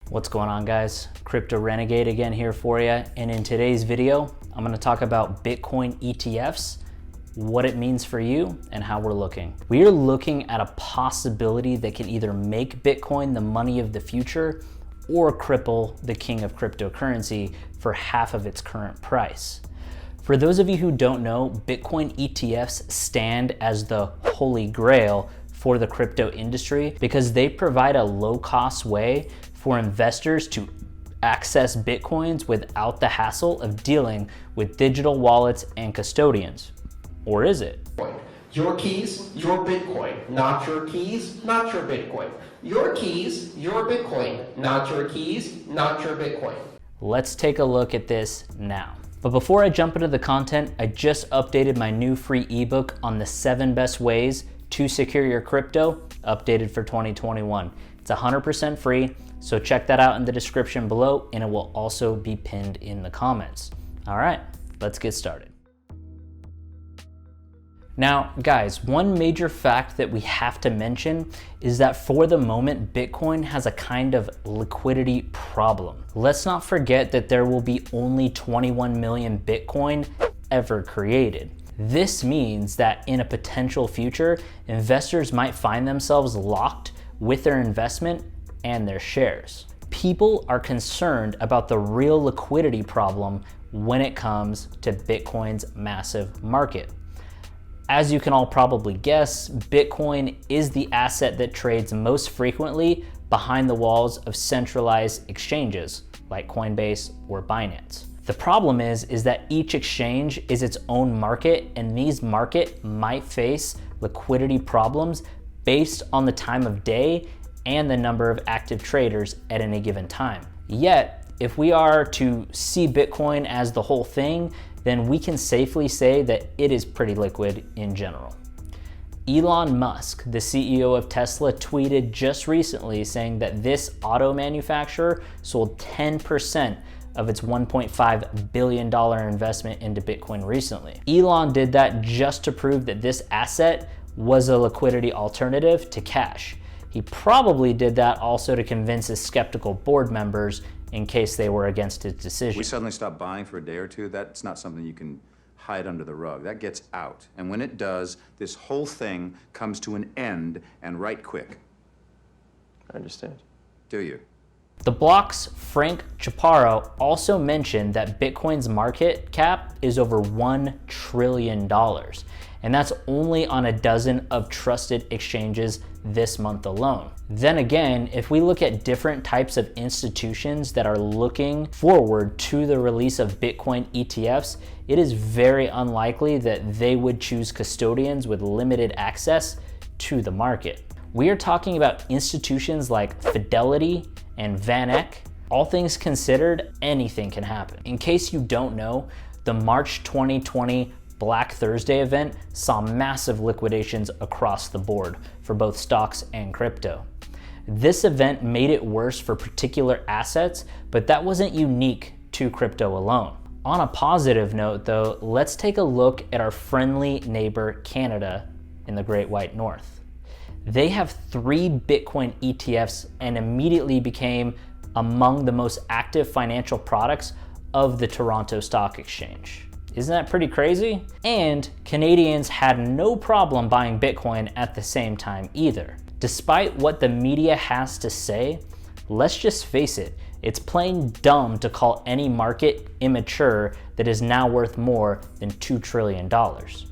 What's going on, guys? Crypto Renegade again here for you. And in today's video, I'm going to talk about Bitcoin ETFs, what it means for you, and how we're looking. We are looking at a possibility that can either make Bitcoin the money of the future or cripple the king of cryptocurrency for half of its current price. For those of you who don't know, Bitcoin ETFs stand as the holy grail for the crypto industry because they provide a low-cost way for investors to access Bitcoins without the hassle of dealing with digital wallets and custodians. Or is it? Your keys, your Bitcoin. Not your keys, not your Bitcoin. Your keys, your Bitcoin. Not your keys, not your Bitcoin. Let's take a look at this now. But before I jump into the content, I just updated my new free ebook on the 7 best ways to secure your crypto, updated for 2021. It's 100% free, so check that out in the description below, and it will also be pinned in the comments. All right, let's get started. Now, guys, one major fact that we have to mention is that for the moment, Bitcoin has a kind of liquidity problem. Let's not forget that there will be only 21 million Bitcoin ever created. This means that in a potential future, investors might find themselves locked with their investment and their shares. People are concerned about the real liquidity problem when it comes to Bitcoin's massive market. As you can all probably guess, Bitcoin is the asset that trades most frequently behind the walls of centralized exchanges like Coinbase or Binance. The problem is that each exchange is its own market, and these markets might face liquidity problems based on the time of day and the number of active traders at any given time. Yet, if we are to see Bitcoin as the whole thing, then we can safely say that it is pretty liquid in general. Elon Musk, the CEO of Tesla, tweeted just recently saying that this auto manufacturer sold 10% of its $1.5 billion investment into Bitcoin recently. Elon did that just to prove that this asset was a liquidity alternative to cash. He probably did that also to convince his skeptical board members in case they were against his decision. We suddenly stop buying for a day or two. That's not something you can hide under the rug. That gets out. And when it does, this whole thing comes to an end, and right quick. I understand. Do you? The Block's Frank Chaparro also mentioned that Bitcoin's market cap is over $1 trillion, and that's only on a dozen of trusted exchanges this month alone. Then again, if we look at different types of institutions that are looking forward to the release of Bitcoin ETFs, it is very unlikely that they would choose custodians with limited access to the market. We are talking about institutions like Fidelity and Van Eck. All things considered, anything can happen. In case you don't know, the March 2020 Black Thursday event saw massive liquidations across the board for both stocks and crypto. This event made it worse for particular assets, but that wasn't unique to crypto alone. On a positive note though, let's take a look at our friendly neighbor Canada in the Great White North. They have 3 Bitcoin ETFs and immediately became among the most active financial products of the Toronto Stock Exchange. Isn't that pretty crazy? And Canadians had no problem buying Bitcoin at the same time either. Despite what the media has to say, let's just face it, it's plain dumb to call any market immature that is now worth more than $2 trillion.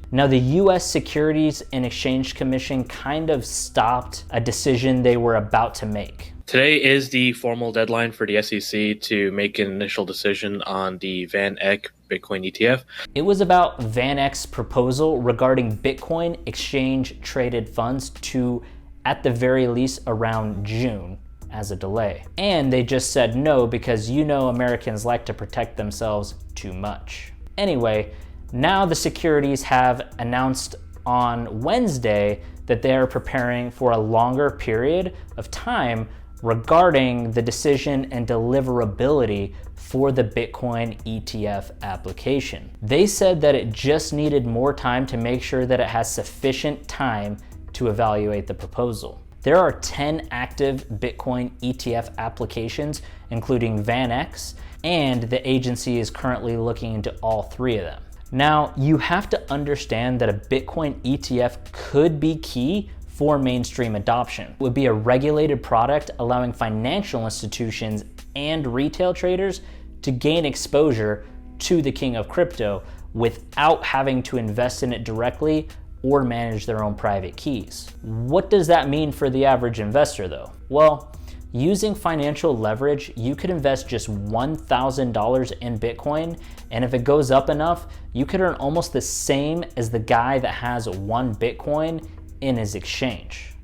Now, the US Securities and Exchange Commission kind of stopped a decision they were about to make. Today is the formal deadline for the SEC to make an initial decision on the Van Eck Bitcoin ETF. It was about Van Eck's proposal regarding Bitcoin exchange traded funds to, at the very least, around June as a delay. And they just said no because Americans like to protect themselves too much. Anyway, now the securities have announced on Wednesday that they are preparing for a longer period of time regarding the decision and deliverability for the Bitcoin ETF application. They said that it just needed more time to make sure that it has sufficient time to evaluate the proposal. There are 10 active Bitcoin ETF applications, including VanEck, and the agency is currently looking into all 3 of them. Now, you have to understand that a Bitcoin ETF could be key for mainstream adoption. It would be a regulated product allowing financial institutions and retail traders to gain exposure to the king of crypto without having to invest in it directly or manage their own private keys. What does that mean for the average investor though? Well, using financial leverage, you could invest just $1,000 in Bitcoin, and if it goes up enough, you could earn almost the same as the guy that has 1 Bitcoin in his exchange.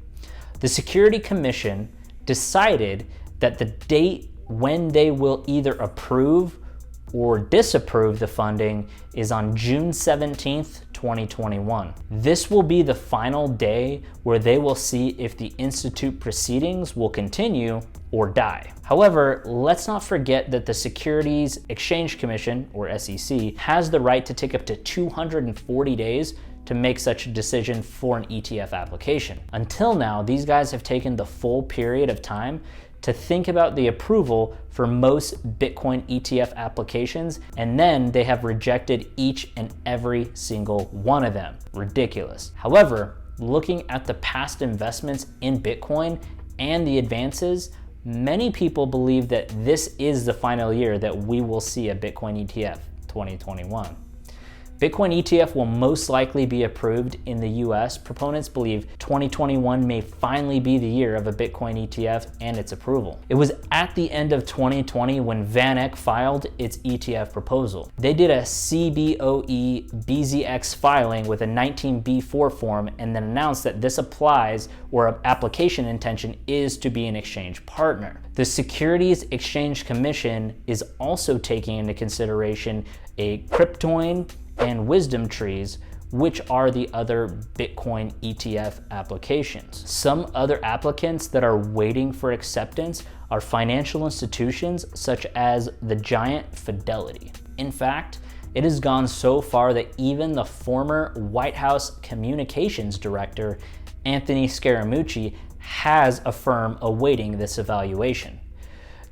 The Security Commission decided that the date when they will either approve or disapprove the funding is on June 17th, 2021. This will be the final day where they will see if the institute proceedings will continue or die. However, let's not forget that the Securities Exchange Commission, or SEC, has the right to take up to 240 days to make such a decision for an ETF application. Until now, these guys have taken the full period of time to think about the approval for most Bitcoin ETF applications, and then they have rejected each and every single one of them. Ridiculous. However, looking at the past investments in Bitcoin and the advances, many people believe that this is the final year that we will see a Bitcoin ETF 2021. Bitcoin ETF will most likely be approved in the US. Proponents believe 2021 may finally be the year of a Bitcoin ETF and its approval. It was at the end of 2020 when VanEck filed its ETF proposal. They did a CBOE BZX filing with a 19B4 form and then announced that this applies, or application intention is to be an exchange partner. The Securities Exchange Commission is also taking into consideration a Cryptoin and Wisdom trees, which are the other Bitcoin ETF applications. Some other applicants that are waiting for acceptance are financial institutions such as the giant Fidelity. In fact, it has gone so far that even the former White House communications director, Anthony Scaramucci, has a firm awaiting this evaluation.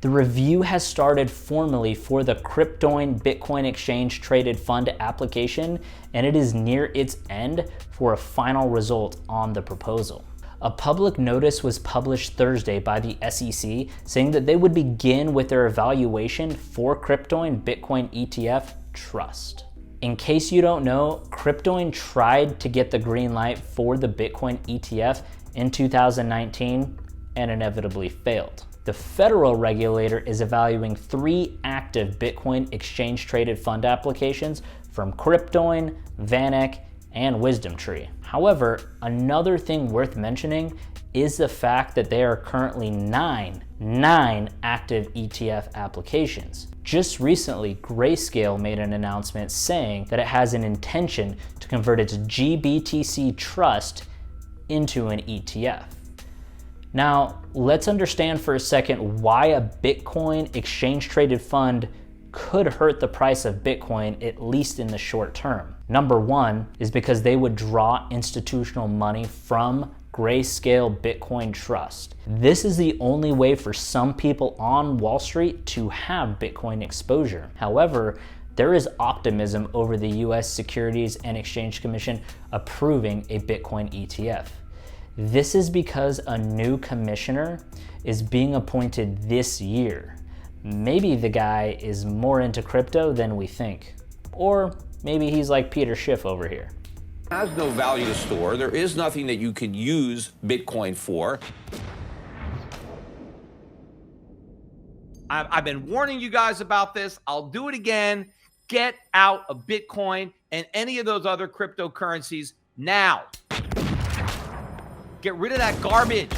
The review has started formally for the Cryptoin Bitcoin Exchange Traded Fund application, and it is near its end for a final result on the proposal. A public notice was published Thursday by the SEC saying that they would begin with their evaluation for Cryptoin Bitcoin ETF Trust. In case you don't know, Cryptoin tried to get the green light for the Bitcoin ETF in 2019 and inevitably failed. The federal regulator is evaluating 3 active Bitcoin exchange-traded fund applications from Cryptoin, VanEck, and WisdomTree. However, another thing worth mentioning is the fact that there are currently 9 active ETF applications. Just recently, Grayscale made an announcement saying that it has an intention to convert its GBTC Trust into an ETF. Now, let's understand for a second why a Bitcoin exchange-traded fund could hurt the price of Bitcoin, at least in the short term. Number one is because they would draw institutional money from Grayscale Bitcoin Trust. This is the only way for some people on Wall Street to have Bitcoin exposure. However, there is optimism over the US Securities and Exchange Commission approving a Bitcoin ETF. This is because a new commissioner is being appointed this year. Maybe the guy is more into crypto than we think. Or maybe he's like Peter Schiff over here. Has no value to store. There is nothing that you can use Bitcoin for. I've been warning you guys about this. I'll do it again. Get out of Bitcoin and any of those other cryptocurrencies now. Get rid of that garbage.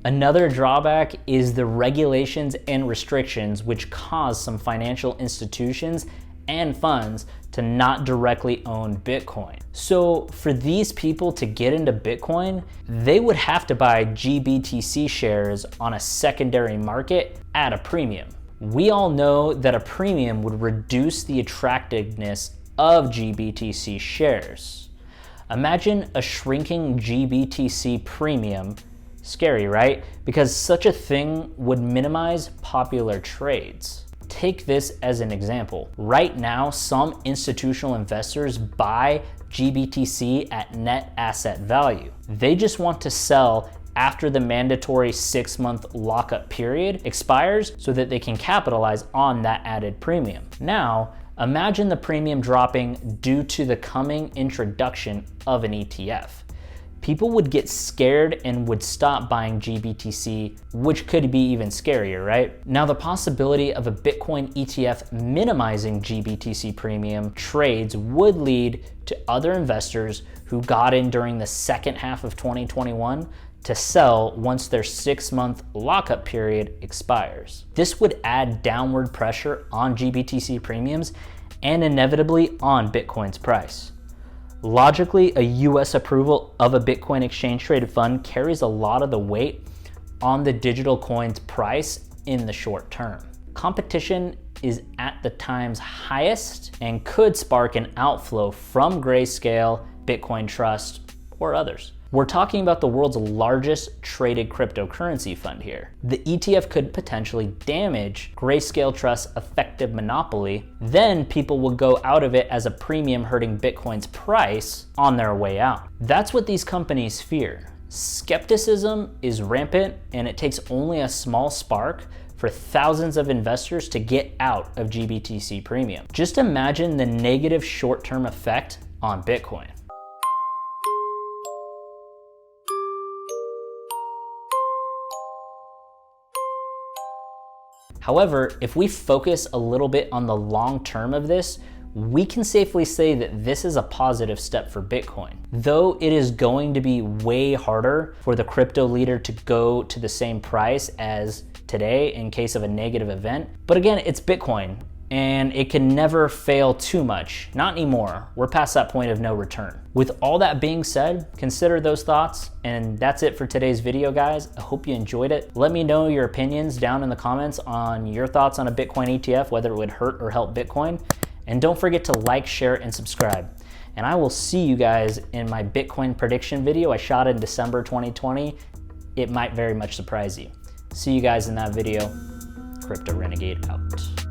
Another drawback is the regulations and restrictions which cause some financial institutions and funds to not directly own Bitcoin. So for these people to get into Bitcoin, they would have to buy GBTC shares on a secondary market at a premium. We all know that a premium would reduce the attractiveness of GBTC shares. Imagine a shrinking GBTC premium. Scary, right? Because such a thing would minimize popular trades. Take this as an example. Right now, some institutional investors buy GBTC at net asset value. They just want to sell after the mandatory 6-month lockup period expires so that they can capitalize on that added premium. Now, imagine the premium dropping due to the coming introduction of an ETF. People would get scared and would stop buying GBTC, which could be even scarier, right? Now, the possibility of a Bitcoin ETF minimizing GBTC premium trades would lead to other investors who got in during the second half of 2021 to sell once their 6-month lockup period expires. This would add downward pressure on GBTC premiums and inevitably on Bitcoin's price. Logically, a US approval of a Bitcoin exchange traded fund carries a lot of the weight on the digital coin's price in the short term. Competition is at the time's highest and could spark an outflow from Grayscale, Bitcoin Trust, or others. We're talking about the world's largest traded cryptocurrency fund here. The ETF could potentially damage Grayscale Trust's effective monopoly. Then people will go out of it as a premium hurting Bitcoin's price on their way out. That's what these companies fear. Skepticism is rampant, and it takes only a small spark for thousands of investors to get out of GBTC premium. Just imagine the negative short-term effect on Bitcoin. However, if we focus a little bit on the long term of this, we can safely say that this is a positive step for Bitcoin. Though it is going to be way harder for the crypto leader to go to the same price as today in case of a negative event. But again, it's Bitcoin and it can never fail too much. Not anymore. We're past that point of no return. With all that being said, consider those thoughts, and that's it for today's video, guys. I hope you enjoyed it. Let me know your opinions down in the comments on your thoughts on a Bitcoin ETF, whether it would hurt or help Bitcoin. And don't forget to like, share, and subscribe. And I will see you guys in my Bitcoin prediction video I shot in December 2020. It might very much surprise you. See you guys in that video. Crypto Renegade out.